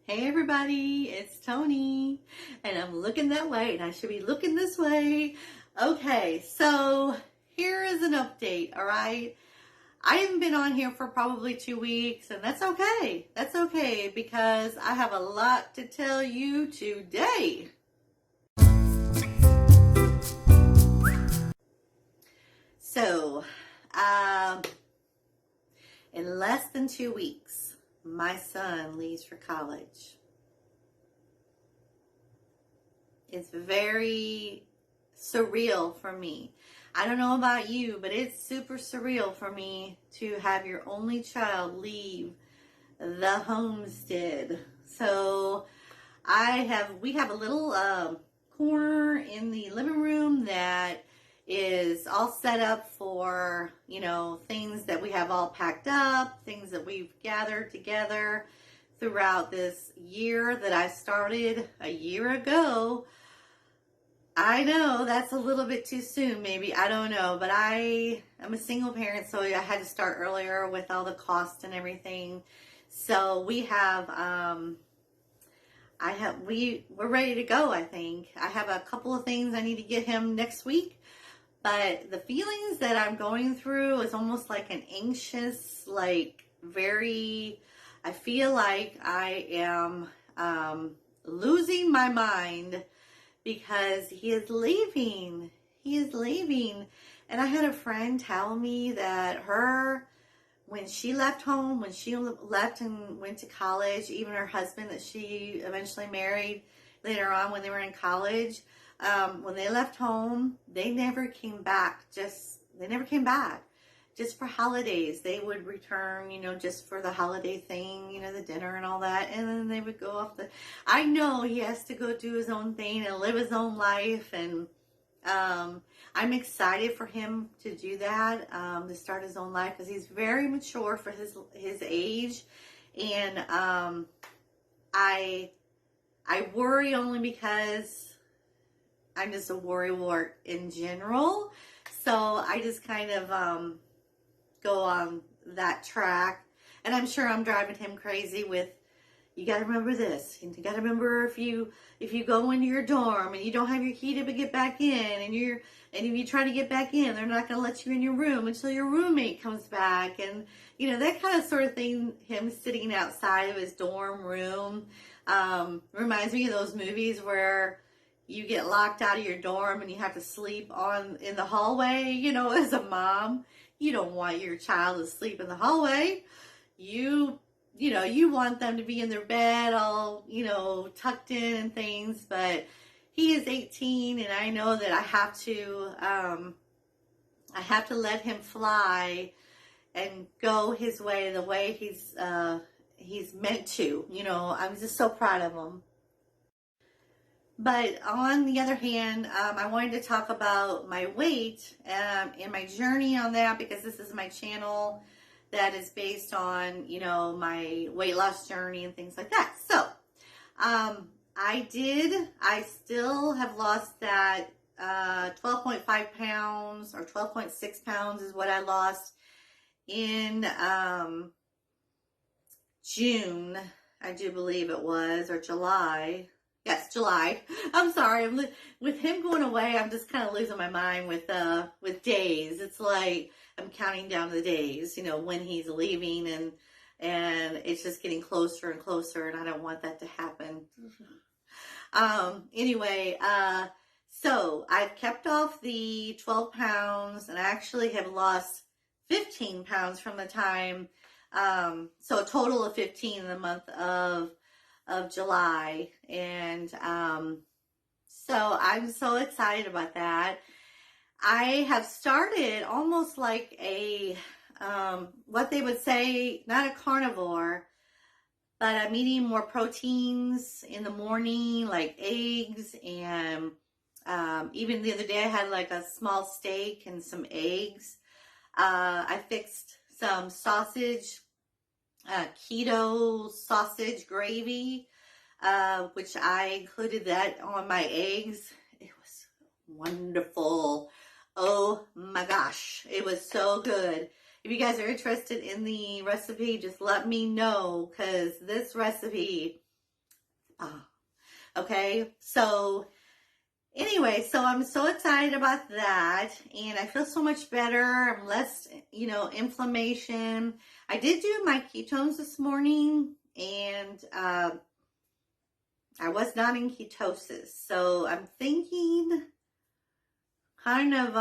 Hey everybody, it's Tony, and I'm looking that way, and I should be looking this way. Okay, so here is an update, all right? I haven't been on here for probably 2 weeks, and that's okay. That's okay, because I have a lot to tell you today. So, um, in less than 2 weeks, my son leaves for college. It's very surreal for me. I don't know about you, but it's super surreal for me to have your only child leave the homestead. So we have a little corner in the living room that is all set up for, things that we have all packed up, things that we've gathered together throughout this year that I started a year ago. I know that's a little bit too soon, maybe. I don't know. But I'm a single parent, so I had to start earlier with all the costs and everything. So we're ready to go, I think. I have a couple of things I need to get him next week. But the feelings that I'm going through is almost like an anxious, I feel like I am losing my mind, because he is leaving. He is leaving. And I had a friend tell me that when she left home, when she left and went to college, even her husband that she eventually married later on when they were in college, when they left home, they never came back. They never came back. Just for holidays. They would return, just for the holiday thing, the dinner and all that. And then they would go off I know he has to go do his own thing and live his own life. And I'm excited for him to do that, to start his own life, because he's very mature for his age. And I worry only because I'm just a worrywart in general. So I just kind of go on that track, and I'm sure I'm driving him crazy with, you got to remember this, and you got to remember if you go into your dorm and you don't have your key to get back in, and if you try to get back in, they're not going to let you in your room until your roommate comes back, and that kind of sort of thing. Him sitting outside of his dorm room reminds me of those movies where you get locked out of your dorm and you have to sleep in the hallway. As a mom, you don't want your child to sleep in the hallway. You want them to be in their bed all, tucked in and things. But he is 18, and I know that I have to let him fly and go his way, the way he's meant to. I'm just so proud of him. But on the other hand, I wanted to talk about my weight and my journey on that, because this is my channel that is based on, my weight loss journey and things like that. So, I still have lost that 12.5 pounds, or 12.6 pounds is what I lost in June, I do believe it was, or July. Yes, July. I'm sorry. With him going away, I'm just kind of losing my mind with days. It's like I'm counting down the days, when he's leaving, and it's just getting closer and closer, and I don't want that to happen. Anyway, so I've kept off the 12 pounds, and I actually have lost 15 pounds from the time, so a total of 15 in the month of July. And so I'm so excited about that. I have started almost like a what they would say, not a carnivore, but I'm eating more proteins in the morning, like eggs, and even the other day I had like a small steak and some eggs. I fixed some sausage, keto sausage gravy, which I included that on my eggs. It was wonderful. Oh my gosh, it was so good. If you guys are interested in the recipe, just let me know, because this recipe Okay, so anyway, so I'm so excited about that, and I feel so much better. I'm less, inflammation. I did do my ketones this morning, and I was not in ketosis. So I'm thinking kind of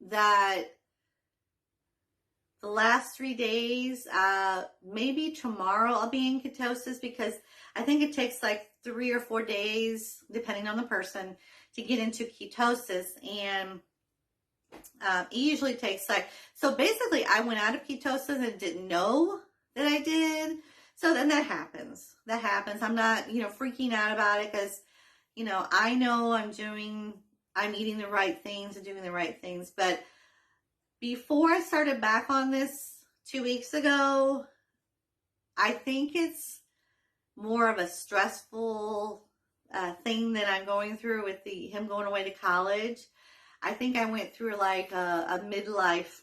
that the last 3 days, maybe tomorrow I'll be in ketosis, because I think it takes like 3 or 4 days, depending on the person, to get into ketosis. And it usually takes so basically I went out of ketosis and didn't know that I did. So then that happens. I'm not, freaking out about it, because, I know I'm eating the right things and doing the right things. But before I started back on this 2 weeks ago, I think it's more of a stressful thing that I'm going through with him going away to college. I think I went through like a midlife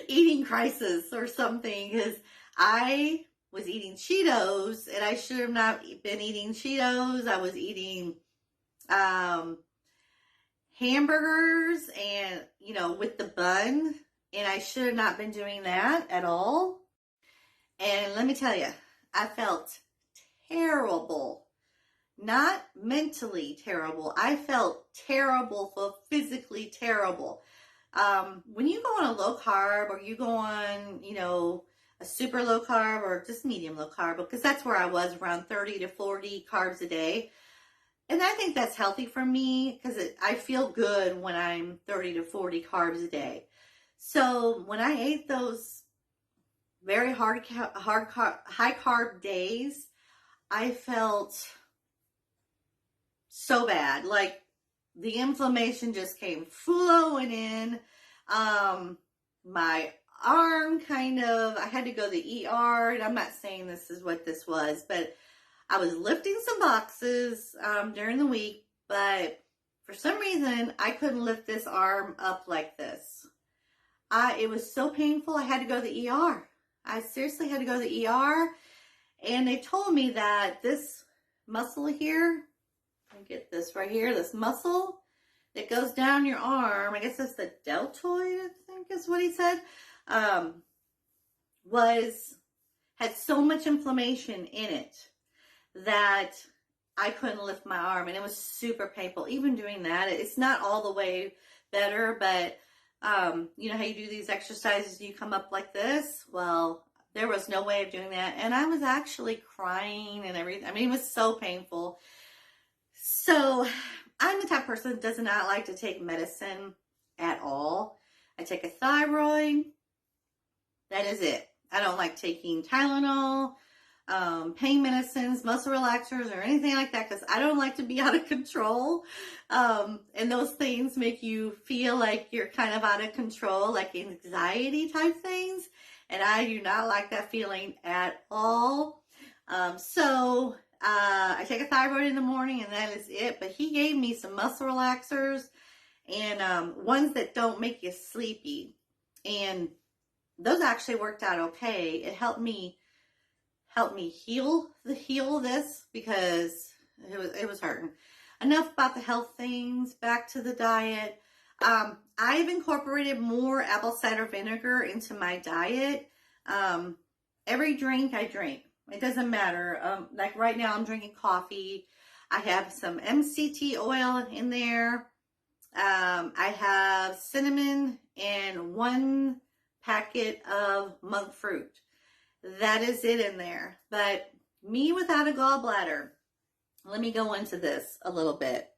eating crisis or something, because I was eating Cheetos, and I should have not been eating Cheetos. I was eating hamburgers and, with the bun, and I should have not been doing that at all. And let me tell you, I felt terrible. Not mentally terrible. I felt terrible, physically terrible. When you go on a low carb, or you go on, a super low carb, or just medium low carb, because that's where I was, around 30 to 40 carbs a day. And I think that's healthy for me, because I feel good when I'm 30 to 40 carbs a day. So when I ate those very high carb days, I felt so bad. Like the inflammation just came flowing in. My arm I had to go to the ER, and I'm not saying this is what this was, but I was lifting some boxes during the week, but for some reason I couldn't lift this arm up like this. It was so painful. I had to go to the ER. I seriously had to go to the ER, and they told me that this muscle here, get this right here, this muscle that goes down your arm, I guess that's the deltoid, I think is what he said, had so much inflammation in it that I couldn't lift my arm, and it was super painful. Even doing that, it's not all the way better, but you know how you do these exercises, you come up like this? Well, there was no way of doing that, and I was actually crying and everything. I mean, it was so painful. So I'm the type of person that does not like to take medicine at all. I take a thyroid. That is it. I don't like taking Tylenol, pain medicines, muscle relaxers, or anything like that, because I don't like to be out of control. And those things make you feel like you're kind of out of control, like anxiety type things. And I do not like that feeling at all. So I take a thyroid in the morning, and that is it. But he gave me some muscle relaxers and ones that don't make you sleepy. And those actually worked out okay. It helped me heal this, because it was hurting. Enough about the health things, back to the diet. I've incorporated more apple cider vinegar into my diet. Every drink I drink, it doesn't matter. Like right now I'm drinking coffee. I have some MCT oil in there. I have cinnamon and 1 packet of monk fruit. That is it in there. But me without a gallbladder, let me go into this a little bit.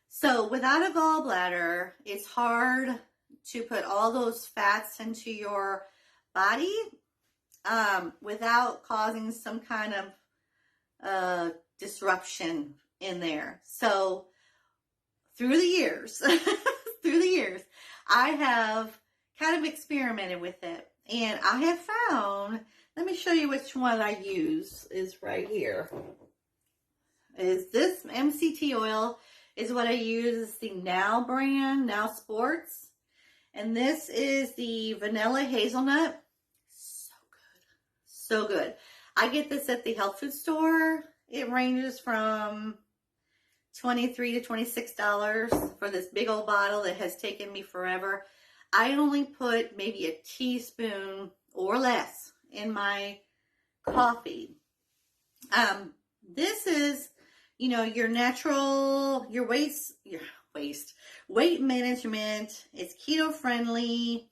So without a gallbladder, it's hard to put all those fats into your body without causing some kind of disruption in there. So through the years, I have kind of experimented with it. And I have found, let me show you which one I use, is right here. Is this MCT oil is what I use. It's the Now brand, Now Sports. And this is the vanilla hazelnut. So good. So good. I get this at the health food store. It ranges from $23 to $26 for this big old bottle that has taken me forever. I only put maybe a teaspoon or less in my coffee. This is, you know, your natural, your weight management. It's keto friendly.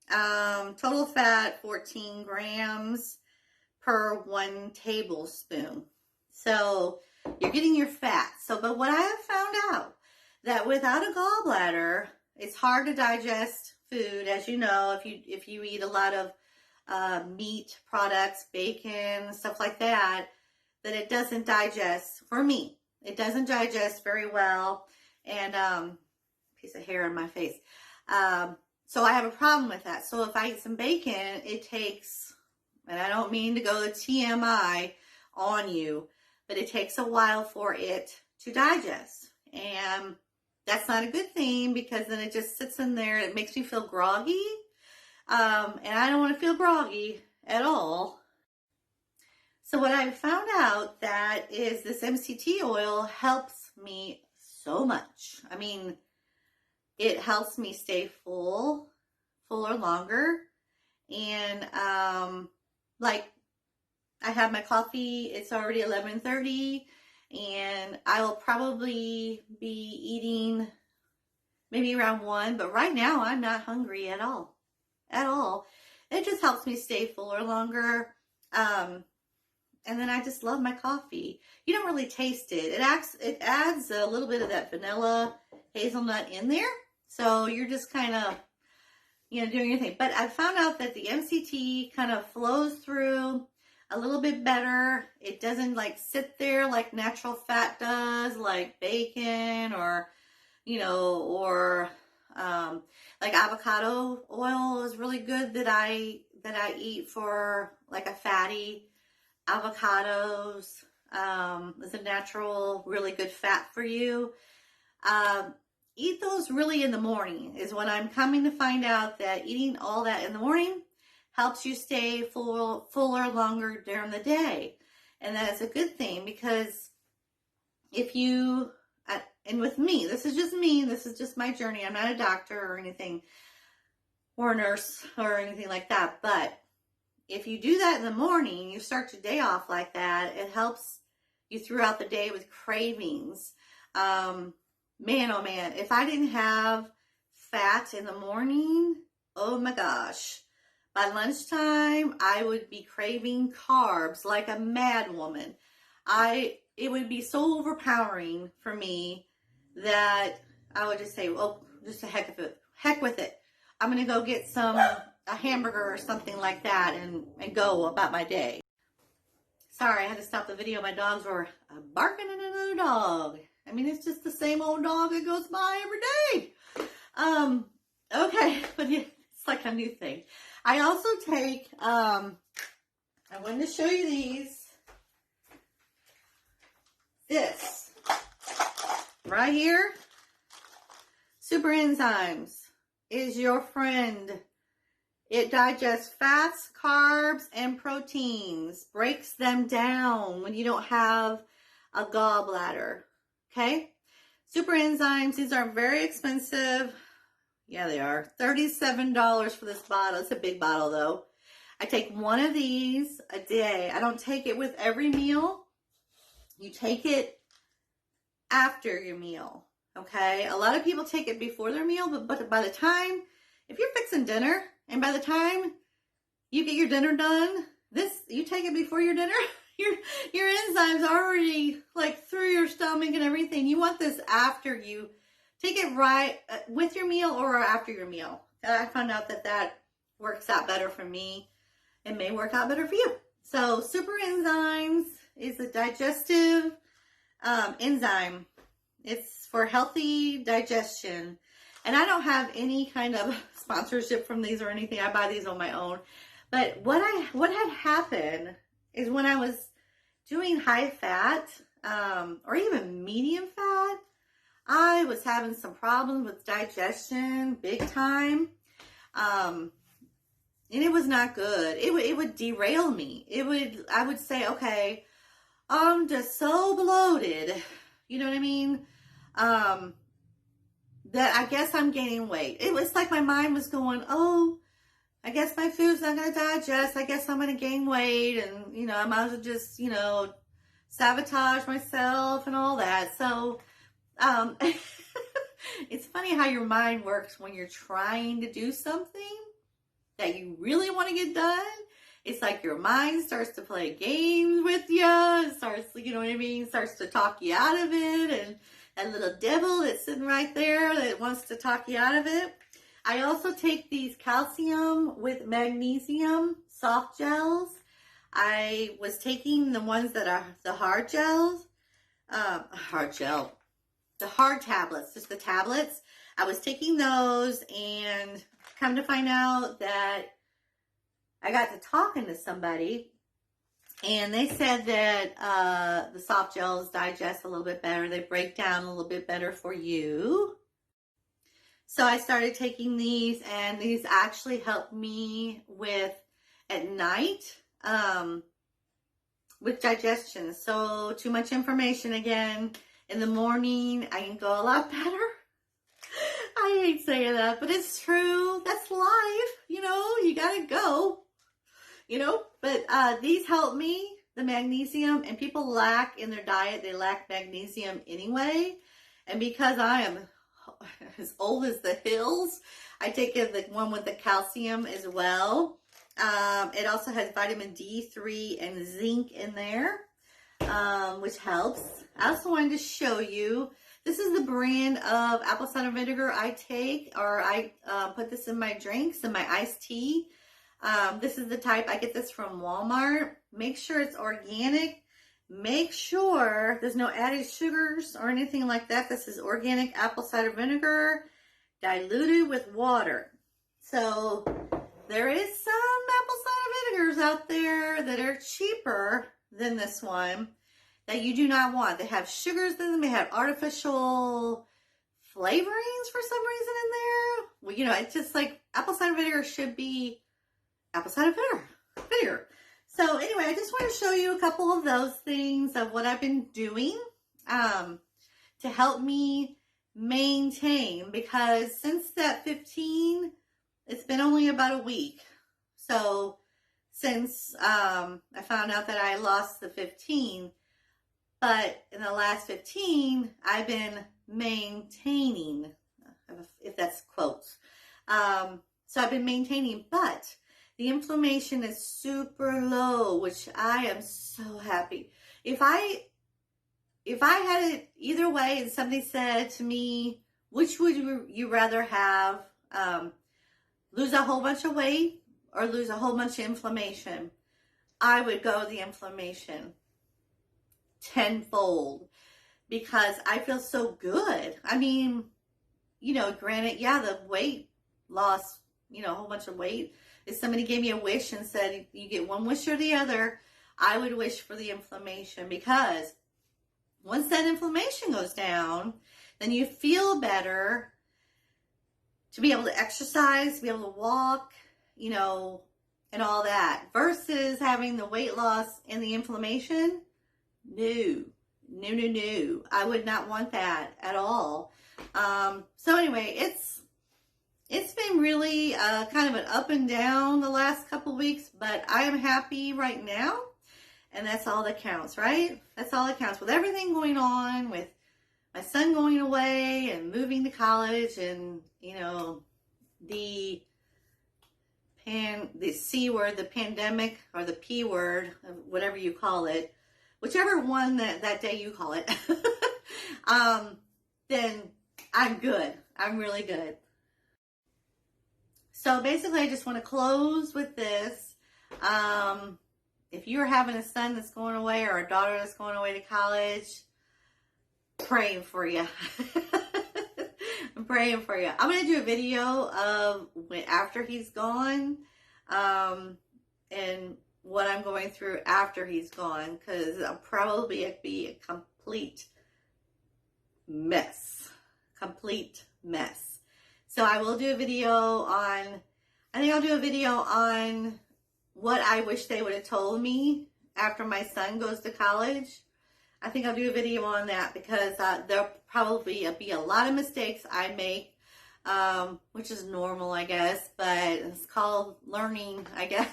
Total fat 14 grams per 1 tablespoon. So you're getting your fat. So, but what I have found out that without a gallbladder, it's hard to digest food, as you know, if you eat a lot of meat products, bacon, stuff like that, that it doesn't digest. For me, it doesn't digest very well, and piece of hair on my face. So I have a problem with that. So if I eat some bacon, it takes, and I don't mean to go to TMI on you, but it takes a while for it to digest. And that's not a good thing, because then it just sits in there. It makes me feel groggy. And I don't want to feel groggy at all. So what I found out that is this MCT oil helps me so much. I mean, it helps me stay fuller longer. And like, I have my coffee, it's already 11:30, and I will probably be eating maybe around 1, but right now I'm not hungry at all. It just helps me stay fuller longer. And then I just love my coffee. You don't really taste it. It adds a little bit of that vanilla hazelnut in there. So you're just kind of, you know, doing your thing. But I found out that the MCT kind of flows through a little bit better. It doesn't like sit there like natural fat does, like bacon or, you know, or like avocado oil is really good that I eat for like a fatty. Avocados is a natural, really good fat for you. Eat those really in the morning is when I'm coming to find out that eating all that in the morning helps you stay fuller longer during the day. And that is a good thing, because if you, and with me, this is just my journey. I'm not a doctor or anything, or a nurse or anything like that. But if you do that in the morning, you start your day off like that, it helps you throughout the day with cravings. Man, oh man, if I didn't have fat in the morning, oh my gosh, by lunchtime, I would be craving carbs like a mad woman. It would be so overpowering for me that I would just say, well, just heck with it. I'm going to go get a hamburger or something like that and go about my day. Sorry, I had to stop the video. My dogs were barking at another dog. I mean, it's just the same old dog that goes by every day. Okay, but it's like a new thing. I also take, I wanted to show you these. This right here, Super Enzymes is your friend. It digests fats, carbs, and proteins, breaks them down when you don't have a gallbladder, okay? Super Enzymes, these are very expensive. Yeah, they are. $37 for this bottle. It's a big bottle, though. I take one of these a day. I don't take it with every meal. You take it after your meal, okay? A lot of people take it before their meal, but by the time, if you're fixing dinner, and by the time you get your dinner done, you take it before your dinner, your enzymes are already like through your stomach and everything. You want this after you take it, right with your meal or after your meal. And I found out that works out better for me. It may work out better for you. So Super Enzymes is a digestive enzyme. It's for healthy digestion. And I don't have any kind of sponsorship from these or anything. I buy these on my own. But what had happened is when I was doing high fat or even medium fat, I was having some problems with digestion big time. And it was not good. It would derail me. I would say, okay, I'm just so bloated. You know what I mean? That I guess I'm gaining weight. It was like my mind was going, oh, I guess my food's not going to digest. I guess I'm going to gain weight. And, you know, I might as well just, you know, sabotage myself and all that. So, it's funny how your mind works when you're trying to do something that you really want to get done. It's like your mind starts to play games with you. It starts, you know what I mean? Starts to talk you out of it. And that little devil that's sitting right there that wants to talk you out of it. I also take these calcium with magnesium soft gels. I was taking the ones that are the hard gels. The hard tablets, just the tablets. I was taking those, and come to find out that I got to talking to somebody, and they said that the soft gels digest a little bit better. They break down a little bit better for you. So I started taking these, and these actually help me with at night with digestion. So too much information again. In the morning, I can go a lot better. I hate saying that, but it's true. That's life. You know, you gotta go. You know, but these help me, the magnesium, and people lack in their diet, they lack magnesium anyway. And because I am as old as the hills, I take the one with the calcium as well. It also has vitamin D3 and zinc in there, which helps. I also wanted to show you, this is the brand of apple cider vinegar I take, or I put this in my drinks, in my iced tea. This is the type, I get this from Walmart. Make sure it's organic. Make sure there's no added sugars or anything like that. This is organic apple cider vinegar diluted with water. So there is some apple cider vinegars out there that are cheaper than this one that you do not want. They have sugars in them. They have artificial flavorings for some reason in there. Well, you know, it's just like apple cider vinegar should be apple cider vinegar. So anyway, I just want to show you a couple of those things of what I've been doing to help me maintain, because since that 15, it's been only about a week. So since I found out that I lost the 15, but in the last 15, I've been maintaining, if that's quotes. So I've been maintaining, but the inflammation is super low, which I am so happy. If I had it either way and somebody said to me, which would you rather have, lose a whole bunch of weight or lose a whole bunch of inflammation? I would go the inflammation tenfold, because I feel so good. I mean, you know, granted, yeah, the weight loss, you know, a whole bunch of weight. If somebody gave me a wish and said, you get one wish or the other, I would wish for the inflammation, because once that inflammation goes down, then you feel better to be able to exercise, to be able to walk, you know, and all that, versus having the weight loss and the inflammation. No. I would not want that at all. So anyway, it's been really kind of an up and down the last couple weeks, but I am happy right now, and that's all that counts, right? That's all that counts. With everything going on, with my son going away and moving to college, and you know, the C word, the pandemic, or the P word, whatever you call it, whichever one that day you call it, then I'm good. I'm really good. So basically, I just want to close with this. If you're having a son that's going away or a daughter that's going away to college, praying for you. I'm praying for you. I'm going to do a video of after he's gone, and what I'm going through after he's gone, because I'll probably be a complete mess. So I will do a video on I think I'll do a video on what I wish they would have told me after my son goes to college. I think I'll do a video on that because there'll probably be a lot of mistakes I make, which is normal, I guess, but it's called learning, I guess.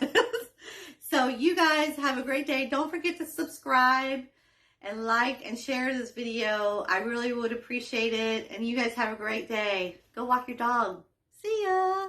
So you guys have a great day. Don't forget to subscribe and like and share this video. I really would appreciate it. And you guys have a great day. Go walk your dog. See ya.